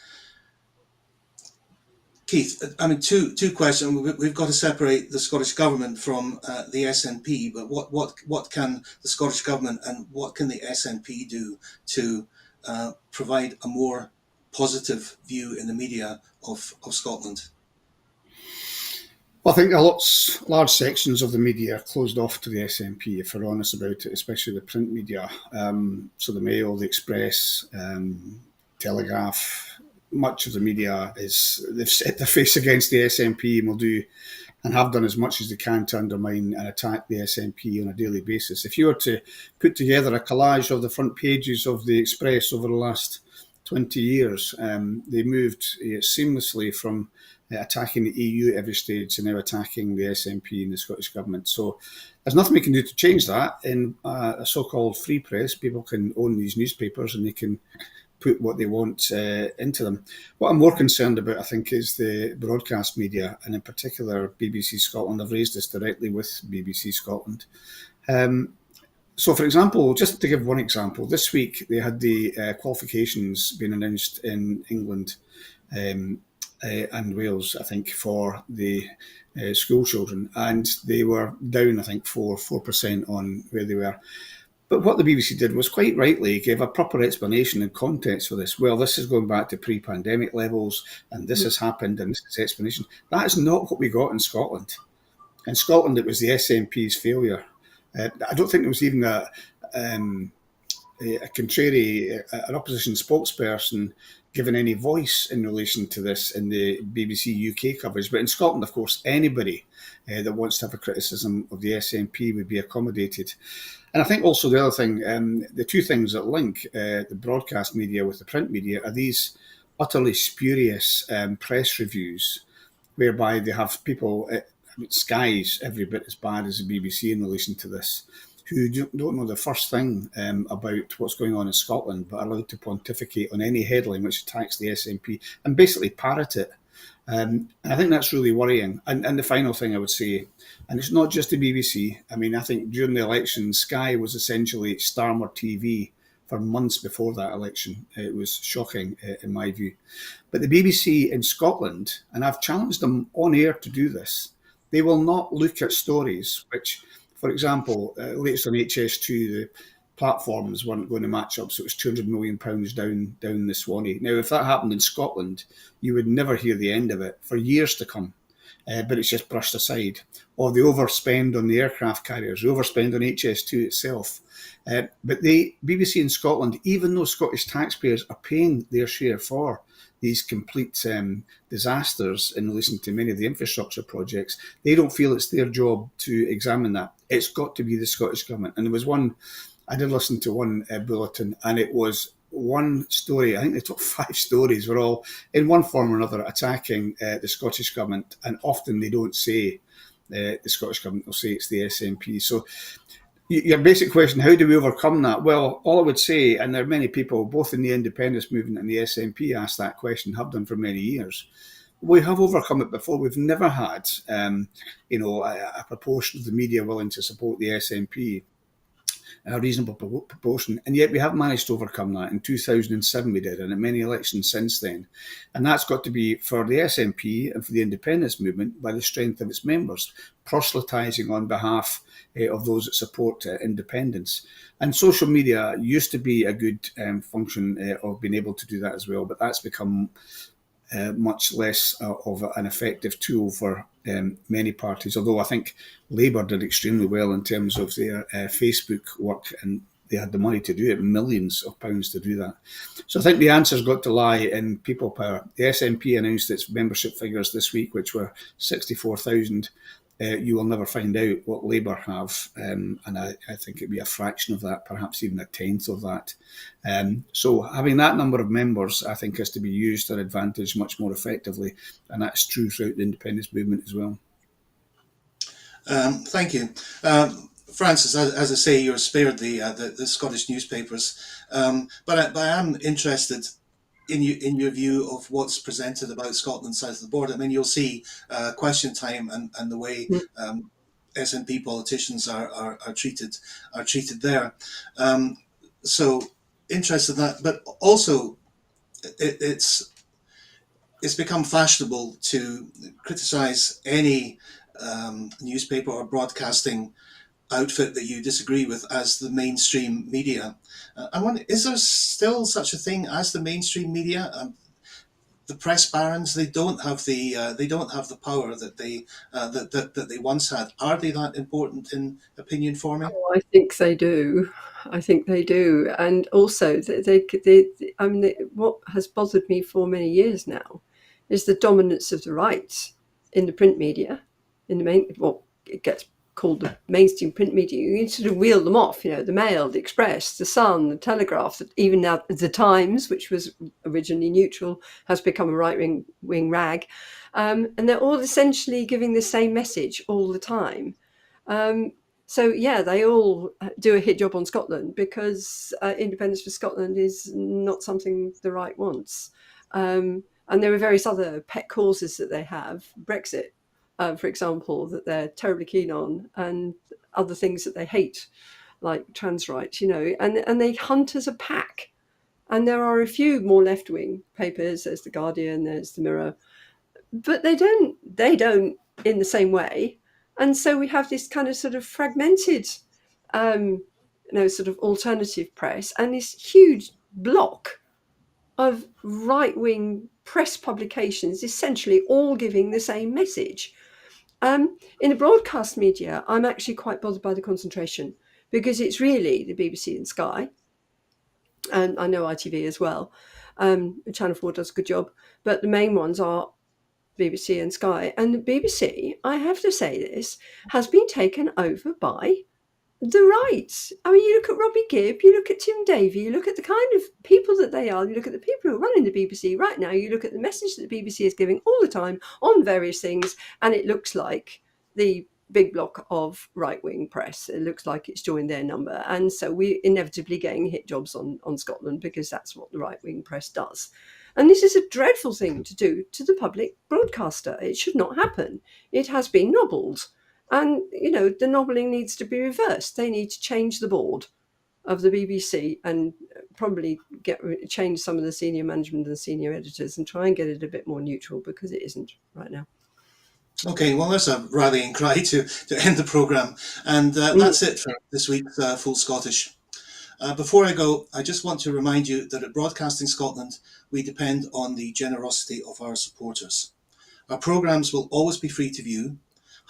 Keith, I mean, two questions. We've got to separate the Scottish Government from the SNP, but what can the Scottish Government and what can the SNP do to provide a more positive view in the media of Scotland? Well, I think large sections of the media are closed off to the SNP, if we're honest about it, especially the print media. So the Mail, the Express, Telegraph, much of the media they've set their face against the SNP and will do and have done as much as they can to undermine and attack the SNP on a daily basis. If you were to put together a collage of the front pages of the Express over the last 20 years, they moved seamlessly from attacking the EU at every stage and now attacking the SNP and the Scottish Government. So there's nothing we can do to change that. In a so-called free press, people can own these newspapers and they can put what they want into them. What I'm more concerned about, I think, is the broadcast media, and in particular BBC Scotland. I've raised this directly with BBC Scotland. So, for example, just to give one example, this week they had the qualifications being announced in England and Wales, I think, for the school children, and they were down, I think, 4% on where they were. But what the BBC did was, quite rightly, gave a proper explanation and context for this. Well, this is going back to pre-pandemic levels, and this has happened, and this is explanation. That is not what we got in Scotland. In Scotland, it was the SNP's failure. I don't think there was even a contrary, an opposition spokesperson given any voice in relation to this in the BBC UK coverage. But in Scotland, of course, anybody that wants to have a criticism of the SNP would be accommodated. And I think also the other thing, the two things that link the broadcast media with the print media are these utterly spurious press reviews, whereby they have people, Sky's every bit as bad as the BBC in relation to this, who don't know the first thing about what's going on in Scotland, but are allowed to pontificate on any headline which attacks the SNP and basically parrot it. And I think that's really worrying. And the final thing I would say, and it's not just the BBC. I mean, I think during the election, Sky was essentially Starmer TV for months before that election. It was shocking in my view. But the BBC in Scotland, and I've challenged them on air to do this, they will not look at stories which, for example, latest on HS2, the platforms weren't going to match up, so it was £200 million down the Swanee. Now, if that happened in Scotland, you would never hear the end of it for years to come, but it's just brushed aside. Or the overspend on the aircraft carriers, the overspend on HS2 itself. But the BBC in Scotland, even though Scottish taxpayers are paying their share for these complete disasters in relation to many of the infrastructure projects, they don't feel it's their job to examine that. It's got to be the Scottish Government. And there was one, I did listen to one bulletin, and it was one story. I think the top 5 stories were all, in one form or another, attacking the Scottish Government. And often they don't say the Scottish Government, they'll say it's the SNP. So your basic question, how do we overcome that? Well, all I would say, and there are many people, both in the independence movement and the SNP, ask that question, have done for many years. We have overcome it before. We've never had, a proportion of the media willing to support the SNP. a reasonable proportion. And yet we have managed to overcome that. In 2007 we did, and in many elections since then. And that's got to be, for the SNP and for the independence movement, by the strength of its members, proselytising on behalf of those that support independence. And social media used to be a good function of being able to do that as well, but that's become much less of an effective tool for many parties, although I think Labour did extremely well in terms of their Facebook work, and they had the money to do it, millions of pounds to do that. So I think the answer's got to lie in people power. The SNP announced its membership figures this week, which were 64,000. You will never find out what Labour have, and I think it'd be a fraction of that, perhaps even a tenth of that. So having that number of members, I think, is to be used to their advantage much more effectively, and that's true throughout the independence movement as well. Thank you. Francis, as I say, you're spared the Scottish newspapers, but I am interested in your view of what's presented about Scotland south of the border. I mean, you'll see question time and the way SNP politicians are treated there. So interested in that, but also it's become fashionable to criticise any newspaper or broadcasting outfit that you disagree with as the mainstream media. I wonder, is there still such a thing as the mainstream media? The press barons, they don't have the power that they once had. Are they that important in opinion forming? Oh, I think they do. I think they do, and also what has bothered me for many years now is the dominance of the right in the print media, in the main, what it gets called the mainstream print media. You need to sort of wheel them off, the Mail, the Express, the Sun, the Telegraph, even now the Times, which was originally neutral, has become a right-wing rag. And they're all essentially giving the same message all the time. So, yeah, they all do a hit job on Scotland because independence for Scotland is not something the right wants. And there are various other pet causes that they have. Brexit, for example, that they're terribly keen on, and other things that they hate, like trans rights, and they hunt as a pack. And there are a few more left-wing papers. There's The Guardian, there's The Mirror, but they don't in the same way. And so we have this kind of sort of fragmented, sort of alternative press, and this huge block of right-wing press publications, essentially all giving the same message. In the broadcast media, I'm actually quite bothered by the concentration, because it's really the BBC and Sky, and I know ITV as well. Channel 4 does a good job, but the main ones are BBC and Sky. And the BBC, I have to say this, has been taken over by the right. I mean, you look at Robbie Gibb, you look at Tim Davie, you look at the kind of people that they are, you look at the people who are running the BBC right now, you look at the message that the BBC is giving all the time on various things, and it looks like the big block of right-wing press. It looks like it's joined their number. And so we're inevitably getting hit jobs on Scotland, because that's what the right-wing press does. And this is a dreadful thing to do to the public broadcaster. It should not happen. It has been nobbled. And, the nobbling needs to be reversed. They need to change the board of the BBC and probably change some of the senior management and the senior editors and try and get it a bit more neutral, because it isn't right now. Okay, well, there's a rallying cry to end the programme. And that's it for this week's Full Scottish. Before I go, I just want to remind you that at Broadcasting Scotland, we depend on the generosity of our supporters. Our programmes will always be free to view.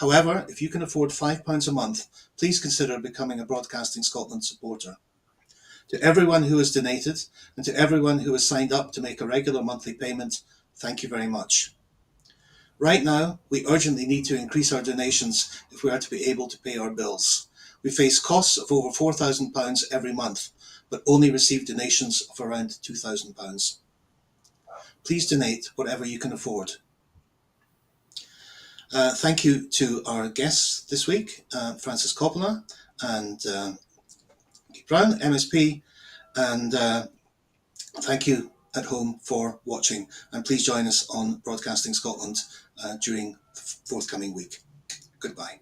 However, if you can afford £5 a month, please consider becoming a Broadcasting Scotland supporter. To everyone who has donated, and to everyone who has signed up to make a regular monthly payment, thank you very much. Right now, we urgently need to increase our donations if we are to be able to pay our bills. We face costs of over £4,000 every month, but only receive donations of around £2,000. Please donate whatever you can afford. Thank you to our guests this week, Francis Coppola and Keith Brown, MSP, and thank you at home for watching. And please join us on Broadcasting Scotland during the forthcoming week. Goodbye.